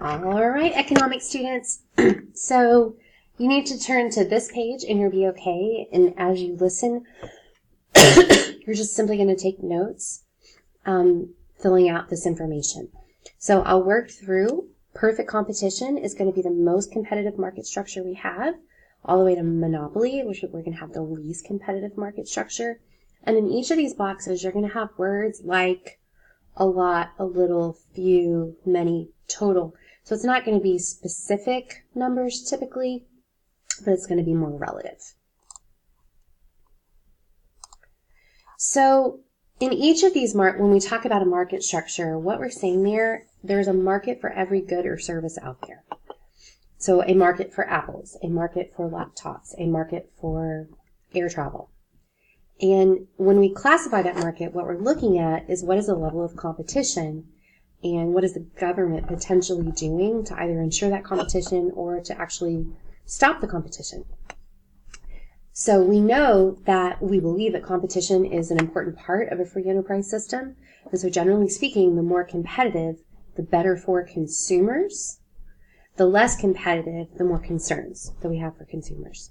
All right, economics students. So you need to turn to this page and you'll be okay. And as you listen, you're just simply going to take notes, filling out this information. So I'll work through perfect competition is going to be the most competitive market structure we have, all the way to monopoly, which we're going to have the least competitive market structure. And in each of these boxes, you're going to have words like a lot, a little, few, many, total. So it's not going to be specific numbers typically, but it's going to be more relative. So in each of these, when we talk about a market structure, what we're saying there's a market for every good or service out there. So a market for apples, a market for laptops, a market for air travel. And when we classify that market, what we're looking at is what is the level of competition and what is the government potentially doing to either ensure that competition or to actually stop the competition. So we know that we believe that competition is an important part of a free enterprise system. And so generally speaking, the more competitive, the better for consumers. The less competitive, the more concerns that we have for consumers.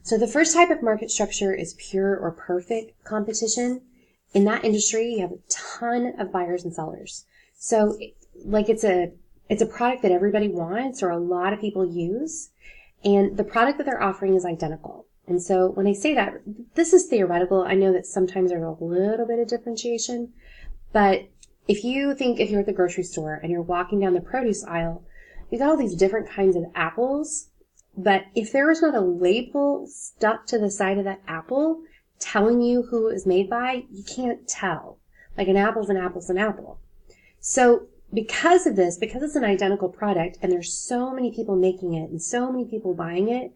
So the first type of market structure is pure or perfect competition. In that industry, you have a ton of buyers and sellers. So like it's a product that everybody wants or a lot of people use. And the product that they're offering is identical. And so when I say that, this is theoretical. I know that sometimes there's a little bit of differentiation. But if you're at the grocery store and you're walking down the produce aisle, you got all these different kinds of apples. But if there was not a label stuck to the side of that apple telling you who it was made by, you can't tell. Like an apple's an apple's an apple. So because of this, because it's an identical product and there's so many people making it and so many people buying it,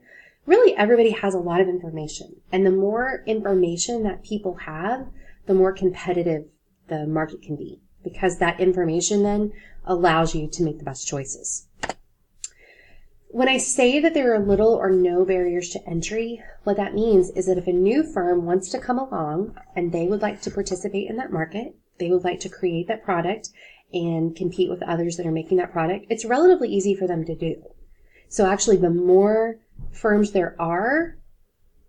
really everybody has a lot of information. And the more information that people have, the more competitive the market can be, because that information then allows you to make the best choices. When I say that there are little or no barriers to entry, what that means is that if a new firm wants to come along and they would like to participate in that market, they would like to create that product and compete with others that are making that product, it's relatively easy for them to do. So actually, the more firms there are,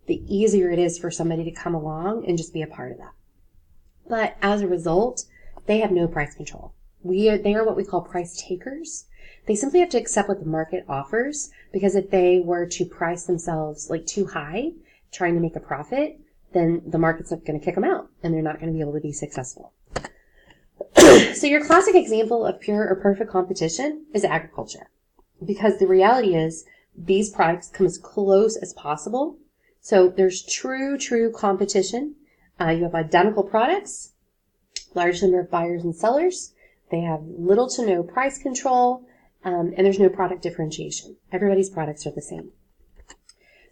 the easier it is for somebody to come along and just be a part of that. But as a result, they have no price control. They are what we call price takers. They simply have to accept what the market offers, because if they were to price themselves like too high, trying to make a profit, then the market's going to kick them out and they're not going to be able to be successful. So your classic example of pure or perfect competition is agriculture, because the reality is these products come as close as possible. So there's true competition. You have identical products, large number of buyers and sellers. They have little to no price control, and there's no product differentiation. Everybody's products are the same.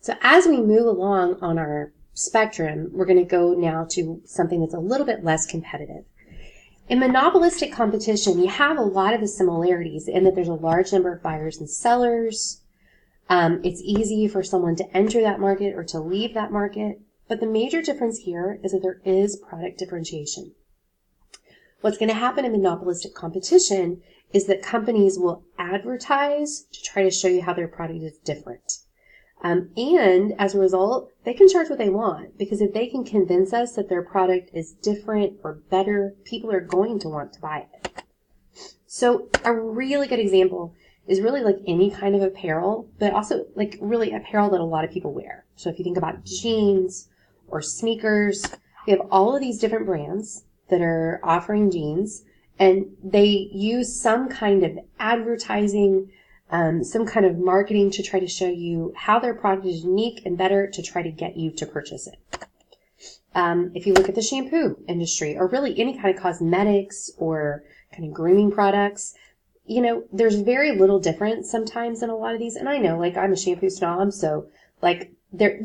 So as we move along on our spectrum, we're going to go now to something that's a little bit less competitive. In monopolistic competition, you have a lot of the similarities in that there's a large number of buyers and sellers. It's easy for someone to enter that market or to leave that market. But the major difference here is that there is product differentiation. What's going to happen in monopolistic competition is that companies will advertise to try to show you how their product is different. And as a result, they can charge what they want, because if they can convince us that their product is different or better, people are going to want to buy it. So a really good example is really like any kind of apparel, but also like really apparel that a lot of people wear. So if you think about jeans or sneakers, we have all of these different brands that are offering jeans, and they use some kind of advertising, some kind of marketing to try to show you how their product is unique and better to try to get you to purchase it. If you look at the shampoo industry, or really any kind of cosmetics or kind of grooming products, there's very little difference sometimes in a lot of these. And I know, like, I'm a shampoo snob, so like there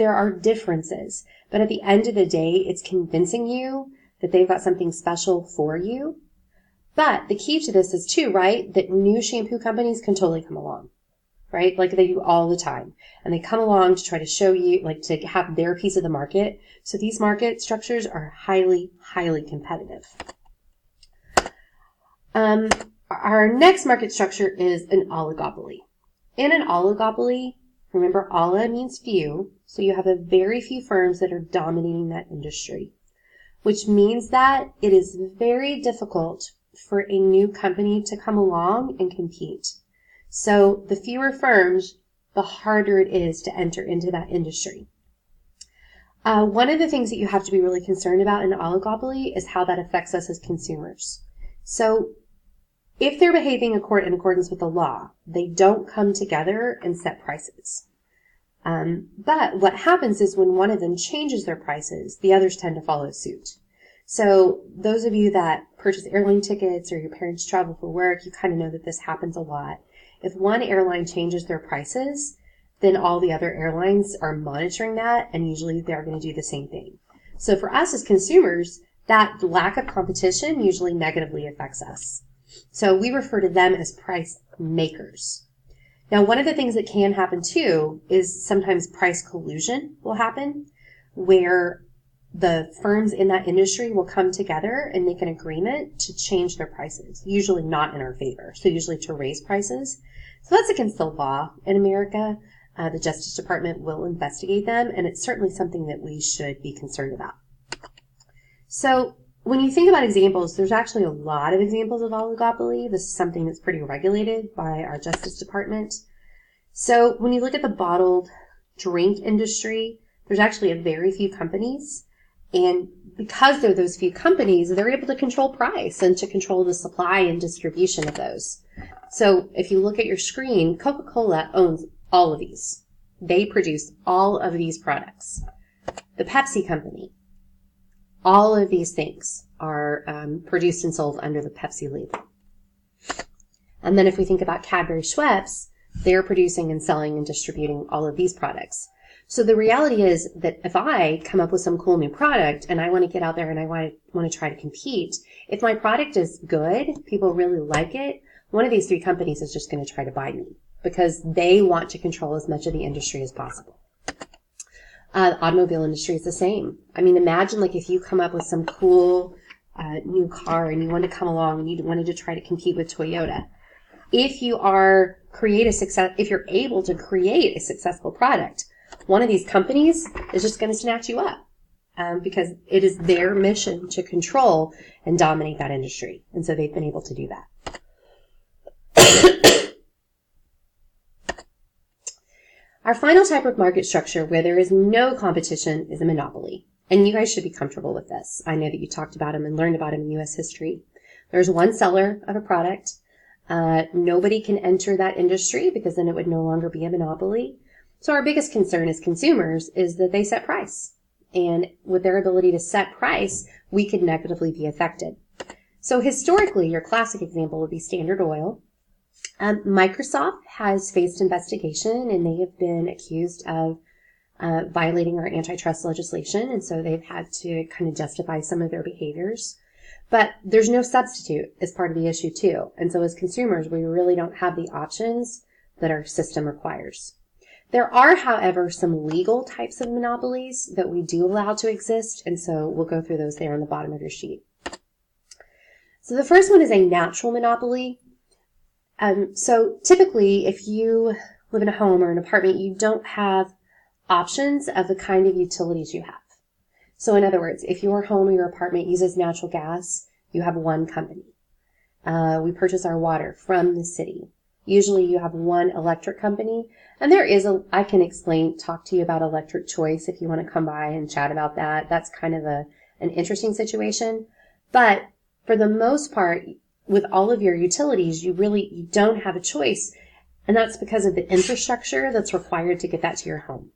are differences, but at the end of the day, it's convincing you that they've got something special for you. But the key to this is too, right, that new shampoo companies can totally come along, right? Like they do all the time. And they come along to try to show you, like, to have their piece of the market. So these market structures are highly competitive. Our next market structure is an oligopoly. In an oligopoly, remember, "ola" means few, so you have a very few firms that are dominating that industry, which means that it is very difficult for a new company to come along and compete. So the fewer firms, the harder it is to enter into that industry. One of the things that you have to be really concerned about in oligopoly is how that affects us as consumers. So if they're behaving in accordance with the law, they don't come together and set prices. But what happens is when one of them changes their prices, the others tend to follow suit. So those of you that purchase airline tickets or your parents travel for work, you kind of know that this happens a lot. If one airline changes their prices, then all the other airlines are monitoring that, and usually they're going to do the same thing. So for us as consumers, that lack of competition usually negatively affects us. So we refer to them as price makers. Now, one of the things that can happen too is sometimes price collusion will happen, where the firms in that industry will come together and make an agreement to change their prices, usually not in our favor, so usually to raise prices. So that's against the law in America. The Justice Department will investigate them, and it's certainly something that we should be concerned about. So when you think about examples, there's actually a lot of examples of oligopoly. This is something that's pretty regulated by our Justice Department. So when you look at the bottled drink industry, there's actually a very few companies. And because there are those few companies, they're able to control price and to control the supply and distribution of those. So if you look at your screen, Coca-Cola owns all of these. They produce all of these products. The Pepsi company, all of these things are produced and sold under the Pepsi label. And then if we think about Cadbury Schweppes, they're producing and selling and distributing all of these products. So the reality is that if I come up with some cool new product and I want to get out there and I want to try to compete, if my product is good, people really like it, one of these three companies is just going to try to buy me because they want to control as much of the industry as possible. The automobile industry is the same. I mean, imagine like if you come up with some cool new car and you want to come along and you wanted to try to compete with Toyota. If you're able to create a successful product, one of these companies is just going to snatch you up because it is their mission to control and dominate that industry. And so they've been able to do that. Our final type of market structure where there is no competition is a monopoly. And you guys should be comfortable with this. I know that you talked about them and learned about them in U.S. history. There's one seller of a product. Nobody can enter that industry because then it would no longer be a monopoly. So our biggest concern as consumers is that they set price. And with their ability to set price, we could negatively be affected. So historically, your classic example would be Standard Oil. Microsoft has faced investigation and they have been accused of violating our antitrust legislation. And so they've had to kind of justify some of their behaviors. But there's no substitute as part of the issue too. And so as consumers, we really don't have the options that our system requires. There are, however, some legal types of monopolies that we do allow to exist, and so we'll go through those there on the bottom of your sheet. So the first one is a natural monopoly. So typically, if you live in a home or an apartment, you don't have options of the kind of utilities you have. So in other words, if your home or your apartment uses natural gas, you have one company. We purchase our water from the city. Usually you have one electric company, and I can talk to you about electric choice if you want to come by and chat about that. That's kind of an interesting situation. But for the most part, with all of your utilities, you don't have a choice, and that's because of the infrastructure that's required to get that to your home.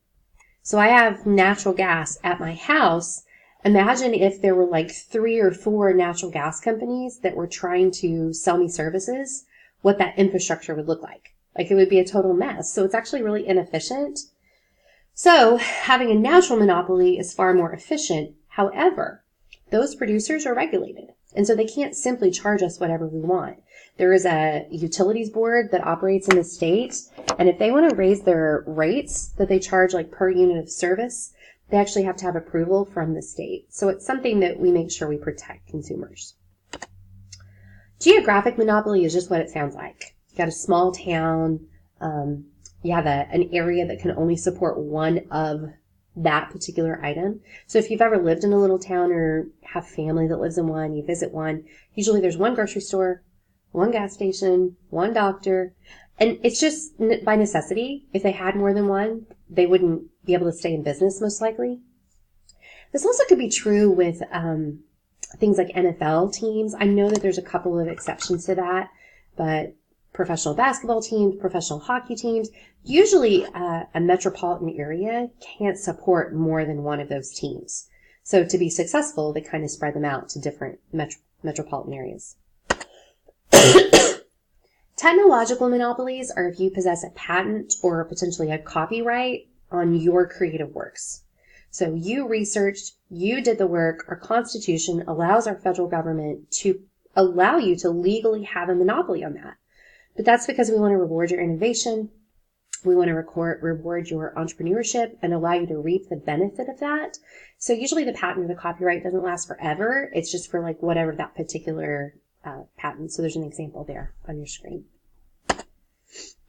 So I have natural gas at my house. Imagine if there were like 3 or 4 natural gas companies that were trying to sell me services, what that infrastructure would look like. Like it would be a total mess. So it's actually really inefficient. So having a natural monopoly is far more efficient. However, those producers are regulated. And so they can't simply charge us whatever we want. There is a utilities board that operates in the state. And if they want to raise their rates that they charge like per unit of service, they actually have to have approval from the state. So it's something that we make sure we protect consumers. Geographic monopoly is just what it sounds like. You got a small town, you have an area that can only support one of that particular item. So if you've ever lived in a little town or have family that lives in one, you visit one, usually there's one grocery store, one gas station, one doctor, and it's just by necessity. If they had more than one, they wouldn't be able to stay in business most likely. This also could be true with things like NFL teams. I know that there's a couple of exceptions to that, but professional basketball teams, professional hockey teams, usually a metropolitan area can't support more than one of those teams. So to be successful, they kind of spread them out to different metropolitan areas. Technological monopolies are if you possess a patent or potentially a copyright on your creative works. So you researched, you did the work, our Constitution allows our federal government to allow you to legally have a monopoly on that. But that's because we want to reward your innovation, we want to reward your entrepreneurship and allow you to reap the benefit of that. So usually the patent or the copyright doesn't last forever. It's just for like whatever that particular patent. So there's an example there on your screen.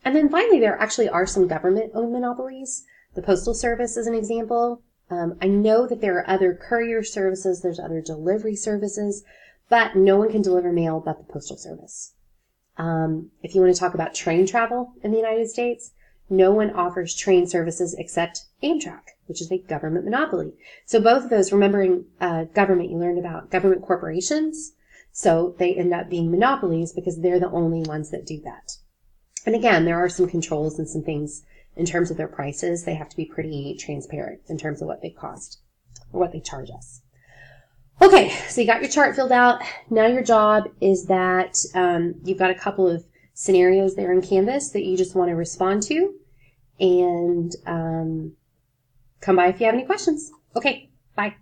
And then finally, there actually are some government-owned monopolies. The Postal Service is an example. I know that there are other courier services, there's other delivery services, but no one can deliver mail but the Postal Service. If you want to talk about train travel in the United States, no one offers train services except Amtrak, which is a government monopoly. So both of those, remembering government, you learned about government corporations. So they end up being monopolies because they're the only ones that do that. And again, there are some controls and some things in terms of their prices. They have to be pretty transparent in terms of what they cost or what they charge us. Okay, so you got your chart filled out. Now your job is that you've got a couple of scenarios there in Canvas that you just want to respond to. And come by if you have any questions. Okay, bye.